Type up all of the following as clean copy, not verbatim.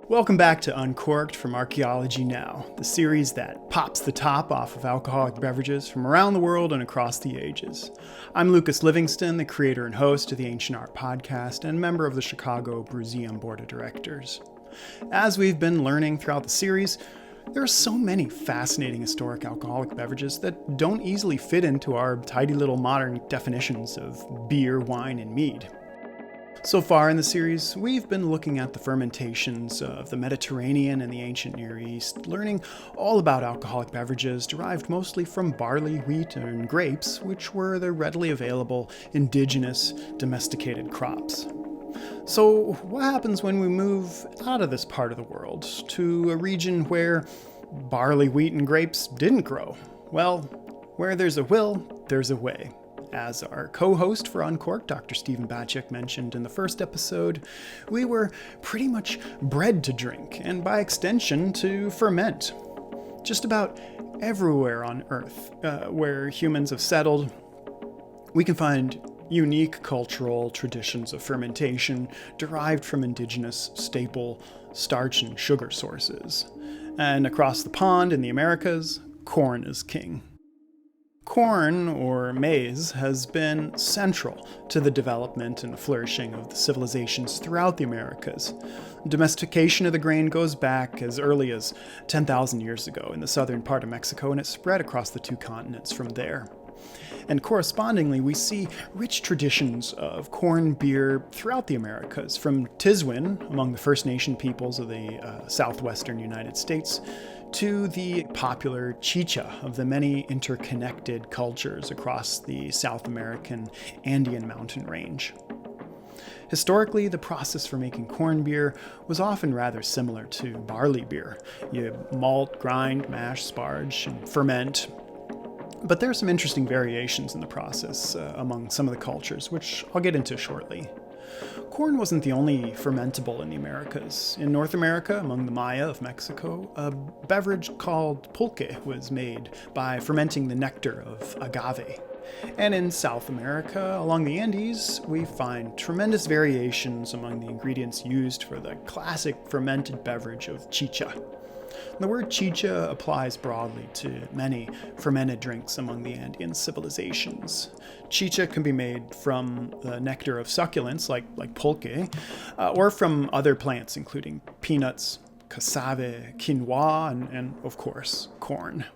Welcome back to Uncorked from Archaeology Now, the series that pops the top off of alcoholic beverages from around the world and across the ages. I'm Lucas Livingston, the creator and host of the Ancient Art Podcast and member of the Chicago Brewing Board of Directors. As we've been learning throughout the series, there are so many fascinating historic alcoholic beverages that don't easily fit into our tidy little modern definitions of beer, wine, and mead. So far in the series, we've been looking at the fermentations of the Mediterranean and the ancient Near East, learning all about alcoholic beverages derived mostly from barley, wheat, and grapes, which were the readily available indigenous domesticated crops. So what happens when we move out of this part of the world to a region where barley, wheat, and grapes didn't grow? Well, where there's a will, there's a way. As our co-host for Uncorked, Dr. Stephen Batchik, mentioned in the first episode, we were pretty much bred to drink, and by extension to ferment. Just about everywhere on Earth where humans have settled, we can find unique cultural traditions of fermentation derived from indigenous staple starch and sugar sources. And across the pond in the Americas, corn is king. Corn, or maize, has been central to the development and flourishing of the civilizations throughout the Americas. Domestication of the grain goes back as early as 10,000 years ago in the southern part of Mexico, and it spread across the two continents from there. And correspondingly, we see rich traditions of corn beer throughout the Americas, from Tiswin, among the First Nation peoples of the southwestern United States, to the popular Chicha of the many interconnected cultures across the South American Andean mountain range. Historically, the process for making corn beer was often rather similar to barley beer. You malt, grind, mash, sparge, and ferment. But there are some interesting variations in the process among some of the cultures, which I'll get into shortly. Corn wasn't the only fermentable in the Americas. In North America, among the Maya of Mexico, a beverage called pulque was made by fermenting the nectar of agave. And in South America, along the Andes, we find tremendous variations among the ingredients used for the classic fermented beverage of chicha. The word chicha applies broadly to many fermented drinks among the Andean civilizations. Chicha can be made from the nectar of succulents like pulque, or from other plants including peanuts, cassave, quinoa, and of course, corn.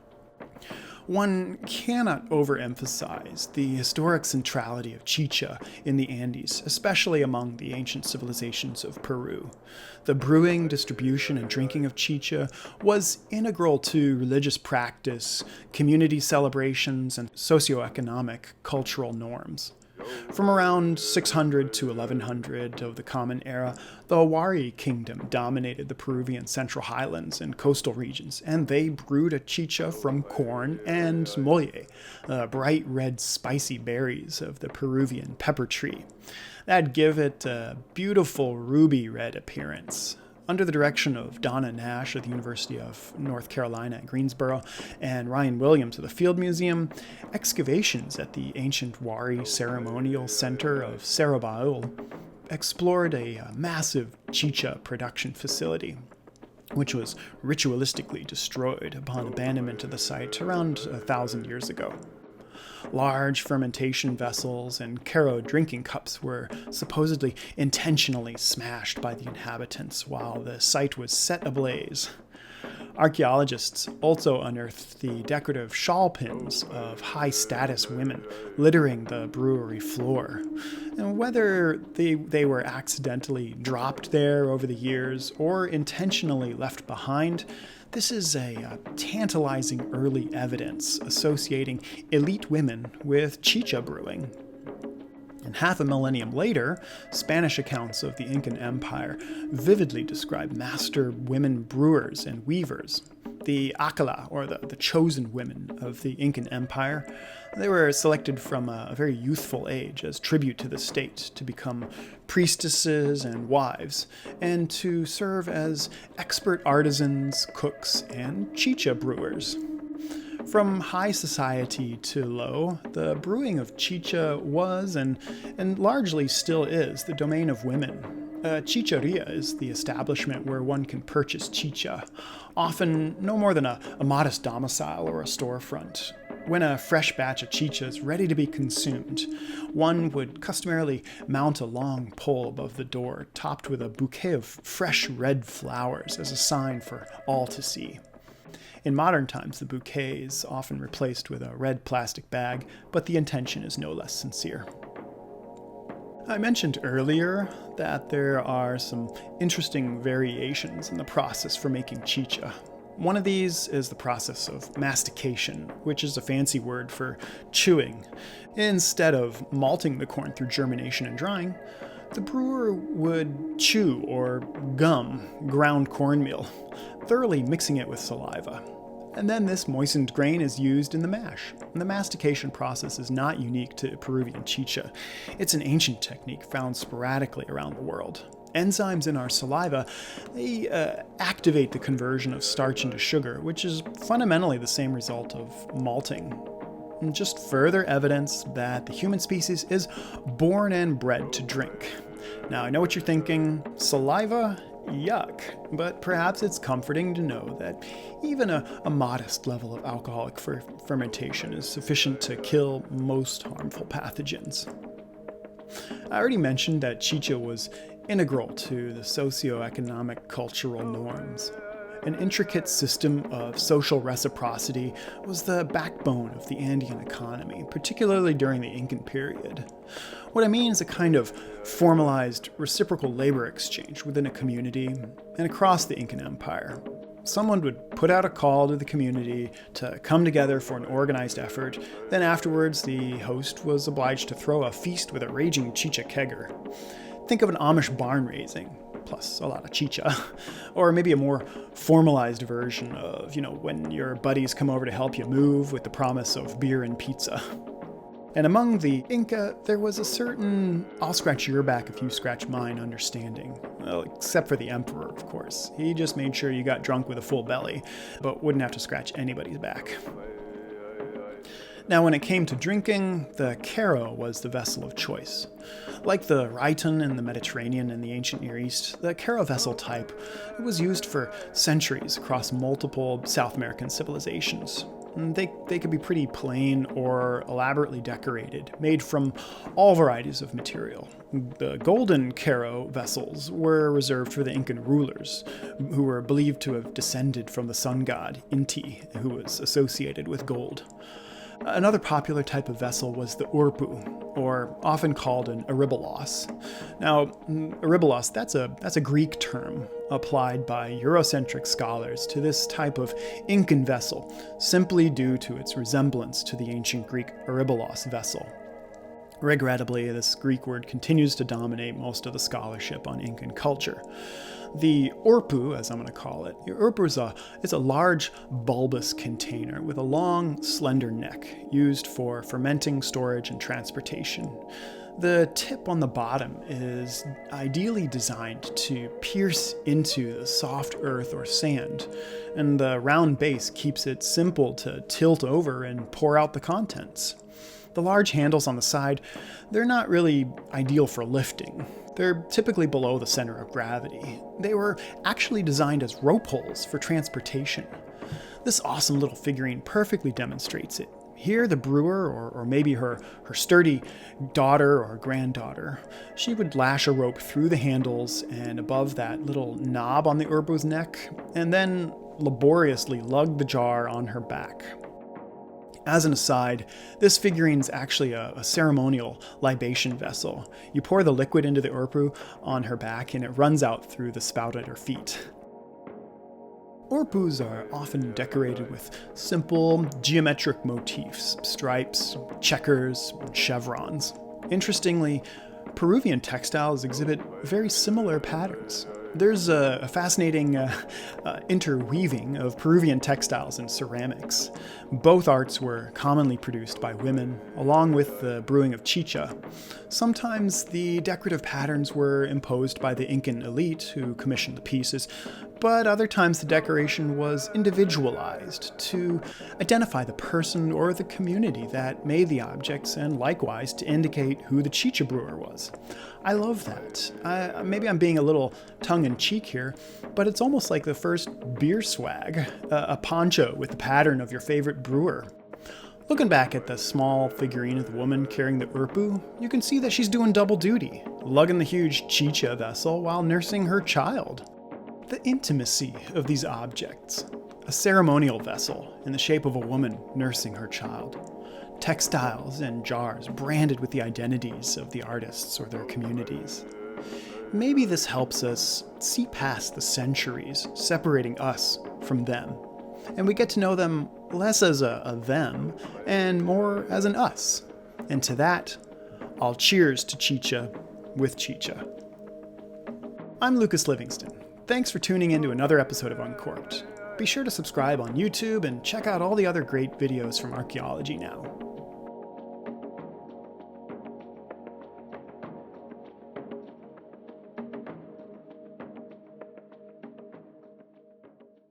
One cannot overemphasize the historic centrality of chicha in the Andes, especially among the ancient civilizations of Peru. The brewing, distribution, and drinking of chicha was integral to religious practice, community celebrations, and socioeconomic cultural norms. From around 600 to 1100 of the Common Era, the Awari kingdom dominated the Peruvian central highlands and coastal regions, and they brewed a chicha from corn and molle, bright red spicy berries of the Peruvian pepper tree. That'd give it a beautiful ruby red appearance. Under the direction of Donna Nash of the University of North Carolina at Greensboro and Ryan Williams of the Field Museum, excavations at the ancient Wari Ceremonial Center of Cerro Baúl explored a massive chicha production facility, which was ritualistically destroyed upon abandonment of the site around 1,000 years ago. Large fermentation vessels and Caro drinking cups were supposedly intentionally smashed by the inhabitants while the site was set ablaze. Archaeologists also unearthed the decorative shawl pins of high-status women littering the brewery floor. And whether they were accidentally dropped there over the years or intentionally left behind, this is a tantalizing early evidence associating elite women with chicha brewing. And half a millennium later, Spanish accounts of the Incan Empire vividly describe master women brewers and weavers. The Acala, or the chosen women of the Incan Empire, they were selected from a very youthful age as tribute to the state to become priestesses and wives, and to serve as expert artisans, cooks, and chicha brewers. From high society to low, the brewing of chicha was, and largely still is, the domain of women. A chicharia is the establishment where one can purchase chicha, often no more than a modest domicile or a storefront. When a fresh batch of chicha is ready to be consumed, one would customarily mount a long pole above the door, topped with a bouquet of fresh red flowers as a sign for all to see. In modern times, the bouquet is often replaced with a red plastic bag, but the intention is no less sincere. I mentioned earlier that there are some interesting variations in the process for making chicha. One of these is the process of mastication, which is a fancy word for chewing. Instead of malting the corn through germination and drying, the brewer would chew or gum ground cornmeal, thoroughly mixing it with saliva. And then this moistened grain is used in the mash. And the mastication process is not unique to Peruvian chicha. It's an ancient technique found sporadically around the world. Enzymes in our saliva, they activate the conversion of starch into sugar, which is fundamentally the same result of malting. And just further evidence that the human species is born and bred to drink. Now, I know what you're thinking, saliva? Yuck, but perhaps it's comforting to know that even a modest level of alcoholic fermentation is sufficient to kill most harmful pathogens. I already mentioned that chicha was integral to the socio-economic cultural norms. An intricate system of social reciprocity was the backbone of the Andean economy, particularly during the Incan period. What I mean is a kind of formalized reciprocal labor exchange within a community and across the Incan Empire. Someone would put out a call to the community to come together for an organized effort, then afterwards the host was obliged to throw a feast with a raging chicha kegger. Think of an Amish barn raising, plus a lot of chicha. Or maybe a more formalized version of, when your buddies come over to help you move with the promise of beer and pizza. And among the Inca, there was a certain I'll scratch your back if you scratch mine understanding. Well, except for the emperor, of course. He just made sure you got drunk with a full belly, but wouldn't have to scratch anybody's back. Now, when it came to drinking, the caro was the vessel of choice. Like the raiton in the Mediterranean and the ancient Near East, the caro vessel type was used for centuries across multiple South American civilizations. They could be pretty plain or elaborately decorated, made from all varieties of material. The golden caro vessels were reserved for the Incan rulers, who were believed to have descended from the sun god, Inti, who was associated with gold. Another popular type of vessel was the urpu, or often called an erybolos. Now, erybolos, that's a Greek term applied by Eurocentric scholars to this type of Incan vessel, simply due to its resemblance to the ancient Greek erybolos vessel. Regrettably, this Greek word continues to dominate most of the scholarship on Incan culture. The urpu, as I'm going to call it, the urpu is a large bulbous container with a long, slender neck used for fermenting, storage, and transportation. The tip on the bottom is ideally designed to pierce into the soft earth or sand, and the round base keeps it simple to tilt over and pour out the contents. The large handles on the side, they're not really ideal for lifting. They're typically below the center of gravity. They were actually designed as rope holes for transportation. This awesome little figurine perfectly demonstrates it. Here, the brewer, or maybe her sturdy daughter or granddaughter, she would lash a rope through the handles and above that little knob on the urpu's neck, and then laboriously lug the jar on her back. As an aside, this figurine's actually a ceremonial libation vessel. You pour the liquid into the urpu on her back and it runs out through the spout at her feet. Urpus are often decorated with simple geometric motifs, stripes, checkers, and chevrons. Interestingly, Peruvian textiles exhibit very similar patterns. There's a fascinating interweaving of Peruvian textiles and ceramics. Both arts were commonly produced by women, along with the brewing of chicha. Sometimes the decorative patterns were imposed by the Incan elite who commissioned the pieces, but other times the decoration was individualized to identify the person or the community that made the objects, and likewise to indicate who the chicha brewer was. I love that. Maybe I'm being a little tongue-in-cheek here, but it's almost like the first beer swag, a poncho with the pattern of your favorite brewer. Looking back at the small figurine of the woman carrying the urpu, you can see that she's doing double duty, lugging the huge chicha vessel while nursing her child. The intimacy of these objects. A ceremonial vessel in the shape of a woman nursing her child. Textiles and jars branded with the identities of the artists or their communities. Maybe this helps us see past the centuries separating us from them, and we get to know them less as a them and more as an us. And to that, I'll cheers to Chicha with Chicha. I'm Lucas Livingston. Thanks for tuning in to another episode of Uncorked. Be sure to subscribe on YouTube and check out all the other great videos from Archaeology now.